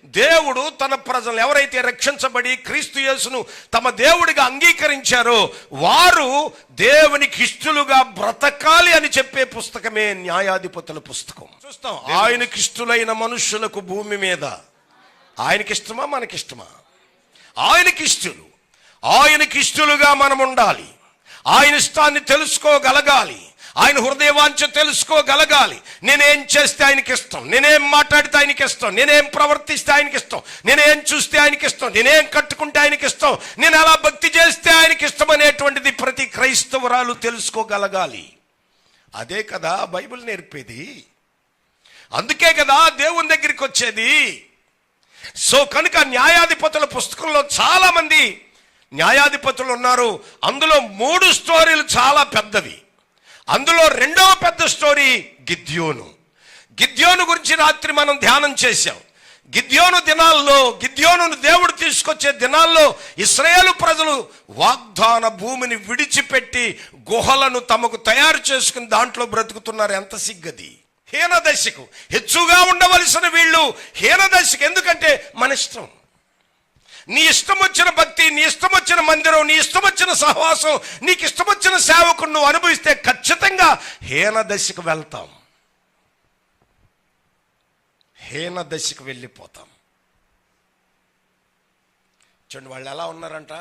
దేవుడు తన ప్రజలు ఎవరైతే రక్షించబడి క్రీస్తు యేసును తమ దేవుడిగా అంగీకరించారో వారు దేవునికి ఇష్టలుగా బ్రతకాలి అని చెప్పే పుస్తకమే న్యాయాధిపతుల పుస్తకం. చూస్తాం, ఆయనకి ఇష్టలైన మనుషులకు భూమి మీద ఆయనకిష్టమా మనకిష్టమా? ఆయనకిష్టులు, ఆయనకిష్టులుగా మనం ఉండాలి. ఆయన ఇష్టాన్ని తెలుసుకోగలగాలి, ఆయన హృదయవాంఛ తెలుసుకోగలగాలి. నేనేం చేస్తే ఆయనకి ఇష్టం, నేనేం మాట్లాడితే ఆయనకి ఇష్టం, నేనేం ప్రవర్తిస్తే ఆయనకి ఇష్టం, నేనేం చూస్తే ఆయనకి ఇష్టం, నేనేం కట్టుకుంటే ఆయనకి ఇష్టం, నేను ఎలా భక్తి చేస్తే ఆయనకి ఇష్టం అనేటువంటిది ప్రతి క్రైస్తవురాలు తెలుసుకోగలగాలి. అదే కదా బైబిల్ నేర్పేది, అందుకే కదా దేవుని దగ్గరికి వచ్చేది. సో కనుక న్యాయాధిపతుల పుస్తకంలో చాలా మంది న్యాయాధిపతులు ఉన్నారు. అందులో 3 స్టోరీలు చాలా పెద్దవి. అందులో 2వ పెద్ద స్టోరీ గిద్యోను. గిద్యోను గురించి రాత్రి మనం ధ్యానం చేశాం. గిద్యోను దినాల్లో, గిద్యోనును దేవుడు తీసుకొచ్చే దినాల్లో ఇశ్రాయేలు ప్రజలు వాగ్దాన భూమిని విడిచిపెట్టి గుహలను తమకు తయారు చేసుకుని దాంట్లో బ్రతుకుతున్నారు. ఎంత సిగ్గది! హీనదశకు హెచ్చుగా ఉండవలసిన వీళ్ళు హీనదశకు. ఎందుకంటే మన ఇష్టం, నీ ఇష్టం వచ్చిన భక్తి, నీ ఇష్టం వచ్చిన మందిరం, నీ ఇష్టం వచ్చిన సహవాసం, నీకు ఇష్టం వచ్చిన సేవకుడు నువ్వు అనుభవిస్తే ఖచ్చితంగా హీనదశకు వెళ్తాం, హీనదశకు వెళ్ళిపోతాం. చూడండి వాళ్ళు ఎలా ఉన్నారంట,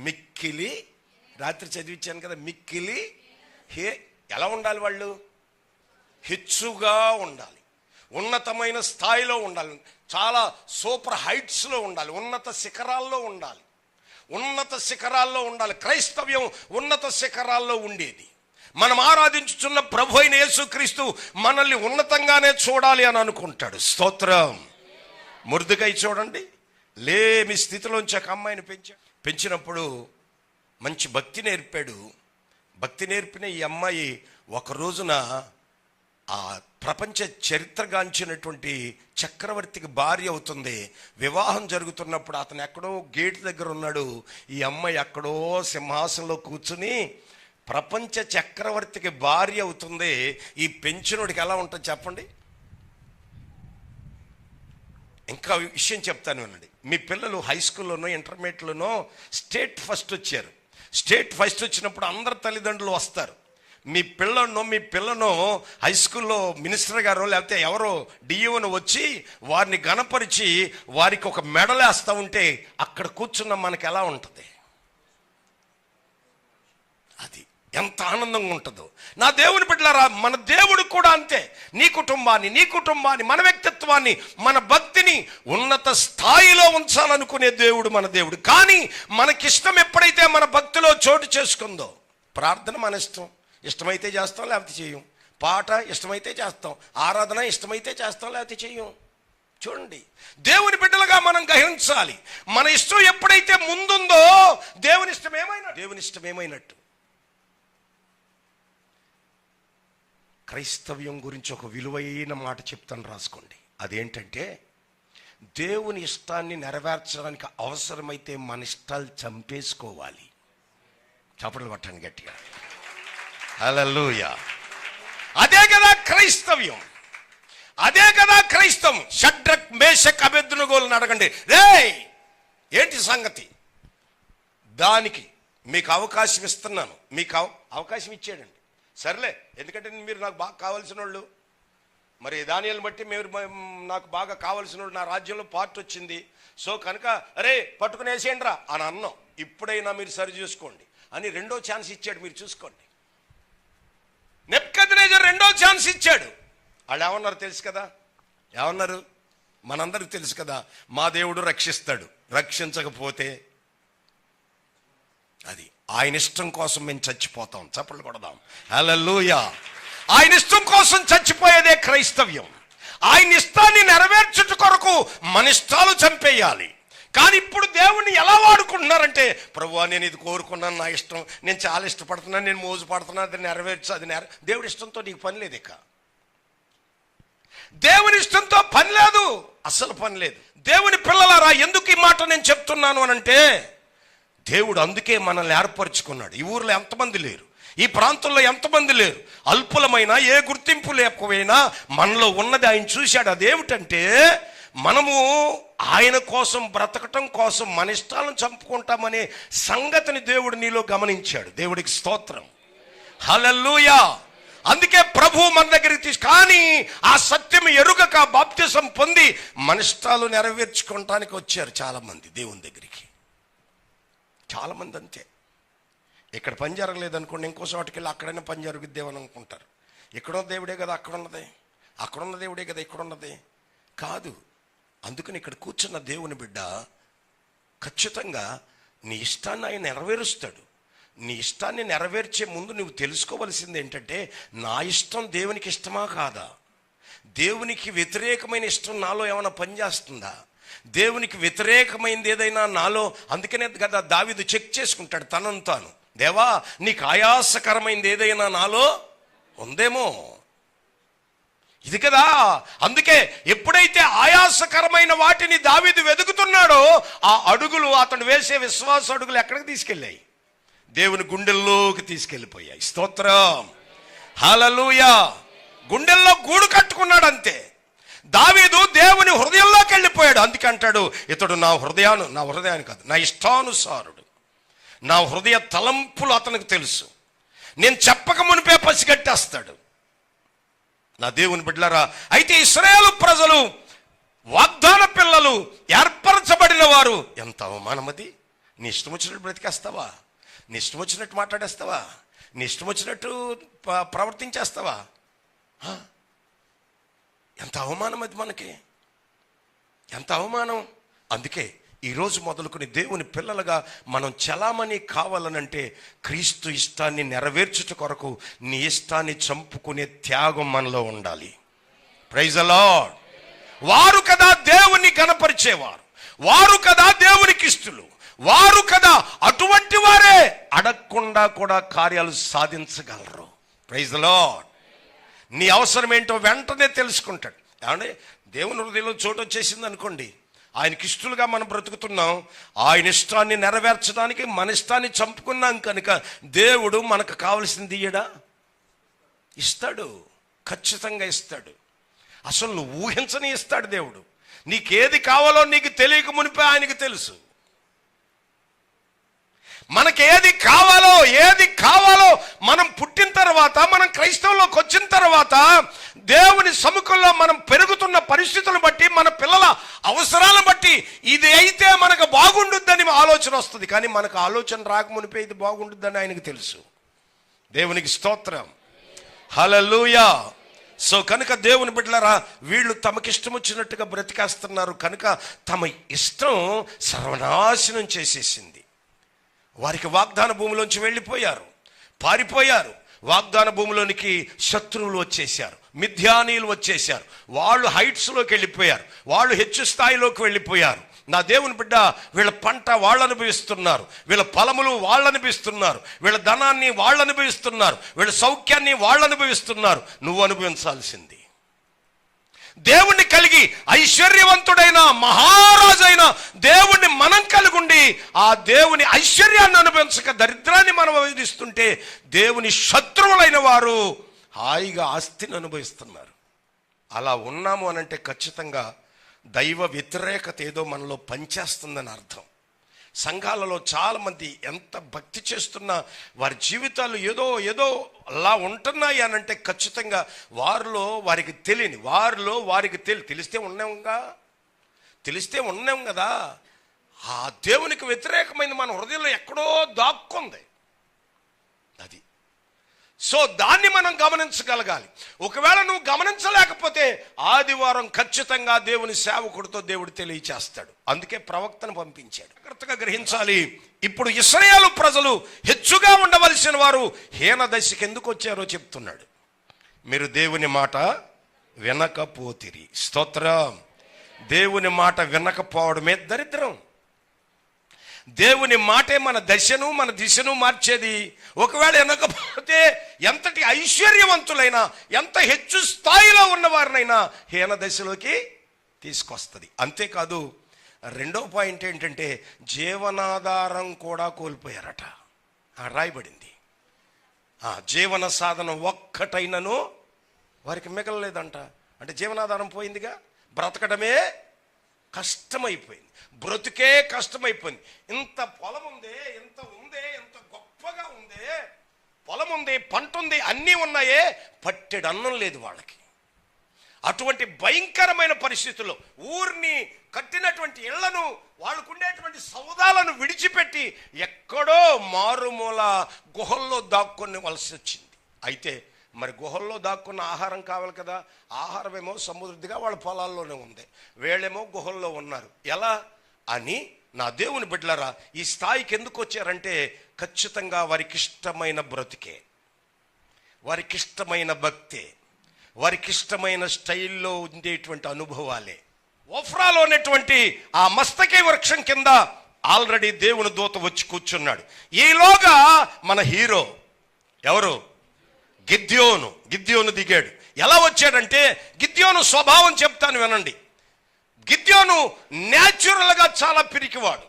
మిక్కిలి, రాత్రి చదివించాను కదా, మిక్కిలి ఎలా ఉండాలి వాళ్ళు? హెచ్చుగా ఉండాలి, ఉన్నతమైన స్థాయిలో ఉండాలి, చాలా సూపర్ హైట్స్లో ఉండాలి, ఉన్నత శిఖరాల్లో ఉండాలి, ఉన్నత శిఖరాల్లో ఉండాలి. క్రైస్తవ్యం ఉన్నత శిఖరాల్లో ఉండేది. మనం ఆరాధించుచున్న ప్రభు అయిన యేసుక్రీస్తు మనల్ని ఉన్నతంగానే చూడాలి అని అనుకుంటాడు. స్తోత్రం. మొర్దెకై చూడండి, లేమి స్థితిలోంచి ఒక అమ్మాయిని పెంచినప్పుడు మంచి భక్తి నేర్పాడు. భక్తి నేర్పిన ఈ అమ్మాయి ఒక రోజున ఆ ప్రపంచ చరిత్రగాంచినటువంటి చక్రవర్తికి భార్య అవుతుంది. వివాహం జరుగుతున్నప్పుడు అతను ఎక్కడో గేట్ దగ్గర ఉన్నాడు, ఈ అమ్మాయి ఎక్కడో సింహాసనంలో కూర్చుని ప్రపంచ చక్రవర్తికి భార్య అవుతుంది. ఈ పెంచినోడికి ఎలా ఉంటుంది చెప్పండి? ఇంకా విషయం చెప్తాను వినండి. మీ పిల్లలు హై స్కూల్లోనో ఇంటర్మీడియట్లోనో స్టేట్ ఫస్ట్ వచ్చారు. స్టేట్ ఫస్ట్ వచ్చినప్పుడు అందరు తల్లిదండ్రులు వస్తారు. మీ పిల్లను హై స్కూల్లో మినిస్టర్ గారు లేకపోతే ఎవరో డిఈఓను వచ్చి వారిని గణపరిచి వారికి ఒక మెడల్ వేస్తూ ఉంటే అక్కడ కూర్చున్న మనకి ఎలా ఉంటుంది? అది ఎంత ఆనందంగా ఉంటుందో. నా దేవుని బిడ్డలారా, మన దేవుడు కూడా అంతే. నీ కుటుంబాన్ని, మన వ్యక్తిత్వాన్ని, మన భక్తిని ఉన్నత స్థాయిలో ఉంచాలనుకునే దేవుడు మన దేవుడు. కానీ మనకిష్టం ఎప్పుడైతే మన భక్తిలో చోటు చేసుకుందో, ప్రార్థన మన ఇష్టం, ఇష్టమైతే చేస్తాం లేకపోతే చేయం, పాట ఇష్టమైతే చేస్తాం, ఆరాధన ఇష్టమైతే చేస్తాం లేకపోతే చెయ్యం. చూడండి, దేవుని బిడ్డలుగా మనం గ్రహించాలి. మన ఇష్టం ఎప్పుడైతే ముందుందో దేవుని ఇష్టం ఏమైనట్టు. క్రైస్తవ్యం గురించి ఒక విలువైన మాట చెప్తాను, రాసుకోండి. అదేంటంటే, దేవుని ఇష్టాన్ని నెరవేర్చడానికి అవసరమైతే మన ఇష్టాలు చంపేసుకోవాలి. చప్పట్లు కొట్టండి గట్టిగా. హల్లెలూయా. అదే కదా క్రైస్తవ్యం, అదే కదా క్రైస్తవం. షడ్రక్ మేషక్ అబేద్నెగోలను అడగండి, రే ఏంటి సంగతి? దానికి మీకు అవకాశం ఇస్తున్నాను. మీకు అవకాశం ఇచ్చాడండి. సర్లే, ఎందుకంటే మీరు నాకు బాగా కావాల్సిన వాళ్ళు, మరి దానియాలను బట్టి నాకు బాగా కావాల్సిన వాళ్ళు, నా రాజ్యంలో పార్ట్ వచ్చింది, సో కనుక అరే పట్టుకునేసేయండి రా అని అన్నాం. ఇప్పుడైనా మీరు సరి చూసుకోండి అని 2వ ఛాన్స్ ఇచ్చాడు. మీరు చూసుకోండి, నెబుకద్నెజర్ 2వ ఛాన్స్ ఇచ్చాడు. వాళ్ళు ఏమన్నారు తెలుసు కదా? ఏమన్నారు? మనందరికి తెలుసు కదా, మా దేవుడు రక్షిస్తాడు, రక్షించకపోతే అది ఆయన ఇష్టం కోసం మేము చచ్చిపోతాం. చప్పట్లు కొడదాం. హల్లెలూయా. ఆయన ఇష్టం కోసం చచ్చిపోయేదే క్రైస్తవ్యం. ఆయన ఇష్టాన్ని నెరవేర్చుట కొరకు మన ఇష్టాలు చంపేయాలి. కానీ ఇప్పుడు దేవుణ్ణి ఎలా వాడుకుంటున్నారంటే, ప్రభువా నేను ఇది కోరుకున్నాను, నా ఇష్టం, నేను చాలా ఇష్టపడుతున్నాను, నేను మోజు పడుతున్నాను, అది నెరవేర్చు, అది దేవుడి ఇష్టంతో నీకు పని లేదు. ఇక దేవుని ఇష్టంతో పని లేదు, అస్సలు పని లేదు. దేవుని పిల్లలారా, ఎందుకు ఈ మాట నేను చెప్తున్నాను అనంటే, దేవుడు అందుకే మనల్ని ఏర్పరచుకున్నాడు. ఈ ఊర్లో ఎంతమంది లేరు, ఈ ప్రాంతంలో ఎంతమంది లేరు, అల్పులమైనా ఏ గుర్తింపు లేకపోయినా మనలో ఉన్నది ఆయన చూశాడు. అదేమిటంటే, మనము ఆయన కోసం బ్రతకటం కోసం మన ఇష్టాలను చంపుకుంటామనే సంగతిని దేవుడు నీలో గమనించాడు. దేవుడికి స్తోత్రం, హల్లెలూయా. అందుకే ప్రభు మన దగ్గరికి కానీ ఆ సత్యం ఎరుగక బాప్తిసం పొంది మన ఇష్టాలు నెరవేర్చుకోవటానికి వచ్చారు చాలామంది దేవుని దగ్గరికి. చాలామంది అంతే. ఇక్కడ పని జరగలేదనుకోండి, ఇంకో చోటుకి వెళ్ళి అక్కడైనా పని జరుగుద్దేమని అనుకుంటారు. ఇక్కడున్న దేవుడే కదా అక్కడ ఉన్నది, అక్కడున్న దేవుడే కదా ఇక్కడ ఉన్నది. కాదు. అందుకని ఇక్కడ కూర్చున్న దేవుని బిడ్డ ఖచ్చితంగా నీ ఇష్టాన్ని ఆయన నెరవేరుస్తాడు. నీ ఇష్టాన్ని నెరవేర్చే ముందు నువ్వు తెలుసుకోవలసింది ఏంటంటే, నా ఇష్టం దేవునికి ఇష్టమా కాదా? దేవునికి వ్యతిరేకమైన ఇష్టం నాలో ఏమైనా పనిచేస్తుందా? దేవునికి వ్యతిరేకమైనది ఏదైనా నాలో, అందుకనే కదా దావీదు చెక్ చేసుకుంటాడు తనను తాను, దేవా నీకు ఆయాసకరమైనది ఏదైనా నాలో ఉందేమో. ఇది కదా. అందుకే ఎప్పుడైతే ఆయాసకరమైన వాటిని దావీదు వెతుకుతున్నాడో ఆ అడుగులు, అతను వేసే విశ్వాస అడుగులు ఎక్కడికి తీసుకెళ్ళాయి? దేవుని గుండెల్లోకి తీసుకెళ్ళిపోయాయి. స్తోత్రం, హల్లెలూయా. గుండెల్లో గూడు కట్టుకున్నాడు అంతే. దావీదు దేవుని హృదయంలోకి వెళ్ళిపోయాడు. అందుకే అంటాడు, ఇతడు నా హృదయాన్ని కాదు, నా ఇష్టానుసారుడు, నా హృదయ తలంపులు అతనికి తెలుసు, నేను చెప్పక మునిపే పసిగట్టేస్తాడు. నా దేవుని బిడ్డలారా, అయితే ఇశ్రాయేలు ప్రజలు, వాగ్దాన పిల్లలు, ఏర్పరచబడిన వారు, ఎంత అవమానం అది! నీ ఇష్టం వచ్చినట్టు బ్రతికేస్తావా? నీ ఇష్టం వచ్చినట్టు మాట్లాడేస్తావా? నీ ఇష్టం వచ్చినట్టు ప్రవర్తించేస్తావా? ఎంత అవమానం అది మనకి, ఎంత అవమానం. అందుకే ఈరోజు మొదలుకొని దేవుని పిల్లలుగా మనం చలామణి కావాలనంటే క్రీస్తు ఇష్టాన్ని నెరవేర్చుట కొరకు నీ ఇష్టాన్ని చంపుకునే త్యాగం మనలో ఉండాలి. Praise the lord. వారు కదా దేవుని గణపరిచేవారు, వారు కదా దేవునికి ఇష్టలు, వారు కదా అటువంటి వారే అడగకుండా కూడా కార్యాలు సాధించగలరు. Praise the lord. నీ అవసరం ఏంటో వెంటనే తెలుసుకుంటాడు. ఏమంటే దేవుని హృదయంలో చోటు వచ్చేసింది అనుకోండి, ఆయనకి ఇష్టలుగా మనం బ్రతుకుతున్నాం, ఆయన ఇష్టాన్ని నెరవేర్చడానికి మన ఇష్టాన్ని చంపుకున్నాం కనుక దేవుడు మనకు కావలసింది ఇస్తాడు, ఖచ్చితంగా ఇస్తాడు. అసలు నువ్వు ఊహించని ఇస్తాడు దేవుడు. నీకేది కావాలో నీకు తెలియక మునిపే ఆయనకు తెలుసు. మనకేది కావాలో మనం పుట్టిన తర్వాత, మనం క్రైస్తవంలోకి వచ్చిన తర్వాత, దేవుని సముఖంలో మనం పెరుగుతున్న పరిస్థితులను బట్టి, మన పిల్లల అవసరాలను బట్టి ఇది అయితే మనకు బాగుండుద్దని ఆలోచన వస్తుంది. కానీ మనకు ఆలోచన రాకమునిపే ఇది బాగుండుద్దని ఆయనకు తెలుసు. దేవునికి స్తోత్రం, హల్లెలూయా. సో కనుక దేవుని బిడ్డలారా, వీళ్ళు తమకిష్టం వచ్చినట్టుగా బ్రతికేస్తున్నారు కనుక తమ ఇష్టం సర్వనాశనం చేసేసింది. వారికి వాగ్దాన భూమిలోంచి వెళ్ళిపోయారు, పారిపోయారు. వాగ్దాన భూమిలోనికి శత్రువులు వచ్చేసారు, మిథ్యానీయులు వచ్చేసారు. వాళ్ళు హైట్స్లోకి వెళ్ళిపోయారు, వాళ్ళు హెచ్చు స్థాయిలోకి వెళ్ళిపోయారు. నా దేవుని బిడ్డ, వీళ్ళ పంట వాళ్ళు అనుభవిస్తున్నారు, వీళ్ళ ఫలములు వాళ్ళు అనుభవిస్తున్నారు, వీళ్ళ ధనాన్ని వాళ్ళు అనుభవిస్తున్నారు, వీళ్ళ సౌఖ్యాన్ని వాళ్ళు అనుభవిస్తున్నారు. నువ్వు అనుభవించాల్సింది దేవుణ్ణి కలిగి ఐశ్వర్యవంతుడైన మహారాజైన దేవుణ్ణి మనం కలిగుండి ఆ దేవుని ఐశ్వర్యాన్ని అనుభవించక దరిద్రాన్ని మనం అనుభవిస్తుంటే దేవుని శత్రువులైన వారు హాయిగా ఆస్తిని అనుభవిస్తున్నారు. అలా ఉన్నాము అనంటే ఖచ్చితంగా దైవ వ్యతిరేకత ఏదో మనలో పనిచేస్తుందని అర్థం. సంఘాలలో చాలామంది ఎంత భక్తి చేస్తున్నా వారి జీవితాలు ఏదో అలా ఉంటున్నాయి అనంటే ఖచ్చితంగా వారికి తెలియని వారికి తెలిస్తే ఉన్నాం కదా. ఆ దేవునికి వ్యతిరేకమైన మన హృదయంలో ఎక్కడో దాక్కుంది అది. సో దాన్ని మనం గమనించగలగాలి. ఒకవేళ నువ్వు గమనించలేకపోతే ఆదివారం ఖచ్చితంగా దేవుని సేవకుడితో దేవుడు తెలియచేస్తాడు. అందుకే ప్రవక్తను పంపించాడు. జాగ్రత్తగా గ్రహించాలి. ఇప్పుడు ఇశ్రాయేలు ప్రజలు హెచ్చుగా ఉండవలసిన వారు హీన దశకి ఎందుకు వచ్చారో చెప్తున్నాడు. మీరు దేవుని మాట వినకపోతిరి. స్తోత్రం. దేవుని మాట వినకపోవడమే దరిద్రం. దేవుని మాటే మన దశను మన దిశను మార్చేది. ఒకవేళ వినకపోతే ఎంతటి ఐశ్వర్యవంతులైనా, ఎంత హెచ్చు స్థాయిలో ఉన్నవారినైనా హీన దశలోకి తీసుకొస్తుంది. అంతేకాదు, రెండో పాయింట్ ఏంటంటే జీవనాధారం కూడా కోల్పోయారట. రాయబడింది, జీవన సాధన ఒక్కటైనను వారికి మిగలలేదంట. అంటే జీవనాధారం పోయిందిగా, బ్రతకడమే కష్టమైపోయింది, బ్రతుకే కష్టమైపోయింది. ఇంత పొలం ఉందే, ఇంత ఉందే, ఇంత గొప్పగా ఉందే, పొలం ఉంది, పంట ఉంది, అన్నీ ఉన్నాయే, పట్టెడు అన్నం లేదు వాళ్ళకి. అటువంటి భయంకరమైన పరిస్థితుల్లో ఊరిని కట్టినటువంటి ఇళ్లను, వాళ్ళకు ఉండేటువంటి సౌదాలను విడిచిపెట్టి ఎక్కడో మారుమూల గుహల్లో దాక్కొని వలసి వచ్చింది. అయితే మరి గుహల్లో దాక్కున్న ఆహారం కావాలి కదా, ఆహారం ఏమో సమృద్ధిగా వాళ్ళ పొలాల్లోనే ఉంది, వీళ్ళేమో గుహల్లో ఉన్నారు. ఎలా అని నా దేవుని బిడ్డలారా, ఈ స్థాయికి ఎందుకు వచ్చారంటే ఖచ్చితంగా వారికి ఇష్టమైన బ్రతికే, వారికి ఇష్టమైన భక్తే, వారికి ఇష్టమైన స్టైల్లో ఉండేటువంటి అనుభవాలే. ఒఫ్రాలో ఉన్నటువంటి ఆ మస్తకే వృక్షం కింద ఆల్రెడీ దేవుని దూత వచ్చి కూర్చున్నాడు. ఈలోగా మన హీరో ఎవరు? గిద్యోను దిగాడు. ఎలా వచ్చాడంటే, గిద్యోను స్వభావం చెప్తాను వినండి. గిద్యోను న్యాచురల్గా చాలా పిరికివాడు,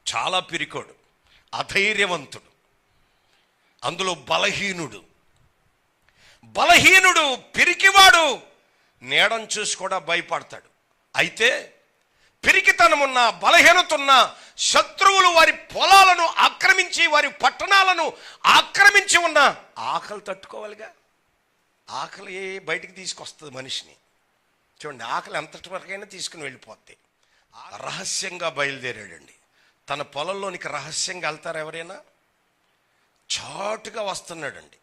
చాలా పిరికోడు, అధైర్యవంతుడు, అందులో బలహీనుడు, పిరికివాడు, నీడను చూసి కూడా భయపడతాడు. అయితే పిరికితనమున్న, బలహీనతున్న శత్రువులు వారి పొలాలను ఆక్రమించి, వారి పట్టణాలను ఆక్రమించి ఉన్న ఆకలి తట్టుకోవాలిగా. ఆకలి బయటికి తీసుకొస్తుంది మనిషిని. చూడండి, ఆకలి ఎంతటి వరకైనా తీసుకుని వెళ్ళిపోద్ది. రహస్యంగా బయలుదేరాడండి. తన పొలంలోనికి రహస్యంగా వెళ్తారు ఎవరైనా? చాటుగా వస్తున్నాడండి,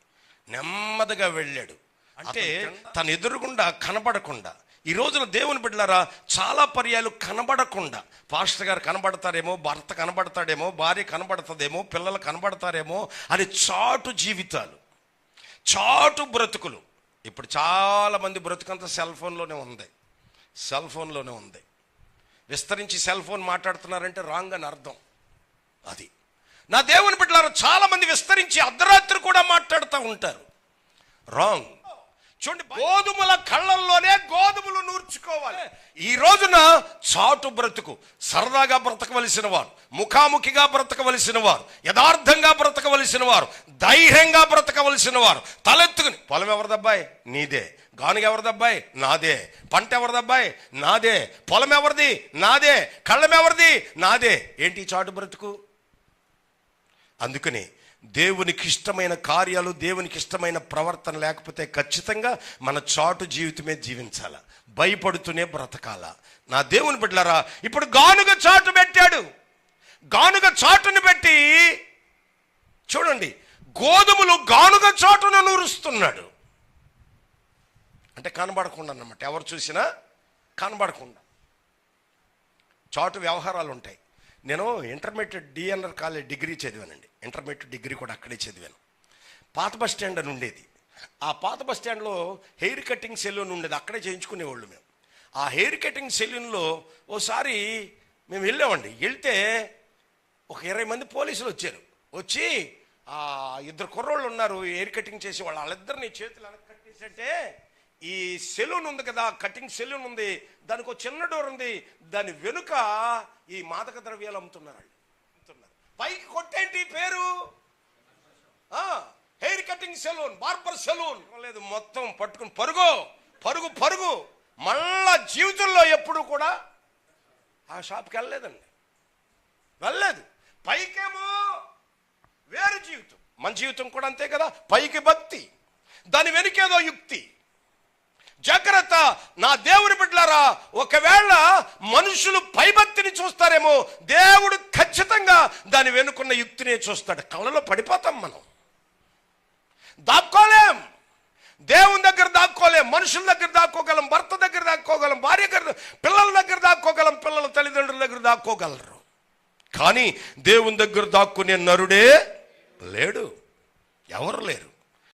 నెమ్మదిగా వెళ్ళాడు. అంటే తన ఎదురుగుండా కనబడకుండా. ఈ రోజున దేవుని బిడ్డలారా, చాలా పర్యాలు కనబడకుండా, పాస్టర్ గారు కనబడతారేమో, భర్త కనబడతాడేమో, భార్య కనబడుతుందేమో, పిల్లలు కనబడతారేమో అని చాటు జీవితాలు, చాటు బ్రతుకులు. ఇప్పుడు చాలామంది బ్రతుకంతా సెల్ ఫోన్లోనే ఉంది. విస్తరించి సెల్ ఫోన్ మాట్లాడుతున్నారంటే రాంగ్ అని అర్థం. అది నా దేవుని బిడ్డలారా, చాలా మంది విస్తరించి అర్ధరాత్రి కూడా మాట్లాడుతూ ఉంటారు. రాంగ్. చూడండి, గోధుమల కళ్ళల్లోనే గోధుమలు నూర్చుకోవాలి. ఈ రోజున చాటు బ్రతుకు, సరదాగా బ్రతకవలసిన వారు, ముఖాముఖిగా బ్రతకవలసిన వారు, యథార్థంగా బ్రతకవలసిన వారు, ధైర్యంగా బ్రతకవలసిన వారు తలెత్తుకుని, పొలం ఎవరిదబ్బాయి? నీదే. గానుగ ఎవరిదబ్బాయి? నాదే. పంట ఎవరిదబ్బాయి? నాదే. పొలం ఎవరిది? నాదే. కళ్ళం ఎవరిది? నాదే. ఏంటి చాటు బ్రతుకు? అందుకని దేవునికి ఇష్టమైన కార్యాలు, దేవునికి ఇష్టమైన ప్రవర్తన లేకపోతే ఖచ్చితంగా మన చాటు జీవితమే జీవించాల, భయపడుతూనే బ్రతకాల. నా దేవుని బిడ్డలారా, ఇప్పుడు గానుగ చాటు పెట్టాడు. గానుగ చాటును పెట్టి చూడండి, గోధుమలు గానుగ చాటును నూరుస్తున్నాడు. అంటే కనబడకుండా అన్నమాట, ఎవరు చూసినా కనబడకుండా. చాటు వ్యవహారాలు ఉంటాయి. నేను ఇంటర్మీడియట్ డిఎన్ఆర్ కాలేజ్ డిగ్రీ చదివానండి. ఇంటర్మీడియట్ డిగ్రీ కూడా అక్కడే చదివాను. పాత బస్ స్టాండ్ అని ఉండేది. ఆ పాత బస్ స్టాండ్లో హెయిర్ కటింగ్ సెలూన్ ఉండేది, అక్కడే చేయించుకునేవాళ్ళు మేము. ఆ హెయిర్ కటింగ్ సెలూన్లో ఓసారి మేము వెళ్ళామండి. వెళ్తే ఒక 20 మంది పోలీసులు వచ్చారు. వచ్చి 2 కుర్రోళ్ళు ఉన్నారు హెయిర్ కటింగ్ చేసి, వాళ్ళిద్దరిని చేతులు వెనక్కి కట్టేసంటే, ఈ సెలూన్ ఉంది కదా, కటింగ్ సెలూన్ ఉంది, దానికి ఒక చిన్న డోర్ ఉంది, దాని వెనుక ఈ మాదక ద్రవ్యాలు అమ్ముతున్నారు. పైకి కొట్టేంటి పేరు? Hair cutting salon, barber salon. లేదు, మొత్తం పట్టుకుని పరుగు. మళ్ళా జీవితంలో ఎప్పుడు కూడా ఆ షాప్కి వెళ్ళలేదు. పైకేమో వేరు జీవితం, మన జీవితం కూడా అంతే కదా. పైకి భక్తి, దాని వెనుకేదో యుక్తి. జాగ్రత్త నా దేవుని బిడ్డలారా, ఒకవేళ మనుషులు పైభక్తిని చూస్తారేమో, దేవుడు ఖచ్చితంగా దాని వెనుకున్న యుక్తినే చూస్తాడు. కళ్ళలో పడిపోతాం మనం, దాక్కోలేం. దేవుని దగ్గర దాక్కోలేం, మనుషుల దగ్గర దాక్కోగలం, భర్త దగ్గర దాక్కోగలం, భార్య దగ్గర, పిల్లల దగ్గర దాక్కోగలం, పిల్లల తల్లిదండ్రుల దగ్గర దాక్కోగలరు. కానీ దేవుని దగ్గర దాక్కునే నరుడే లేడు, ఎవరు లేరు.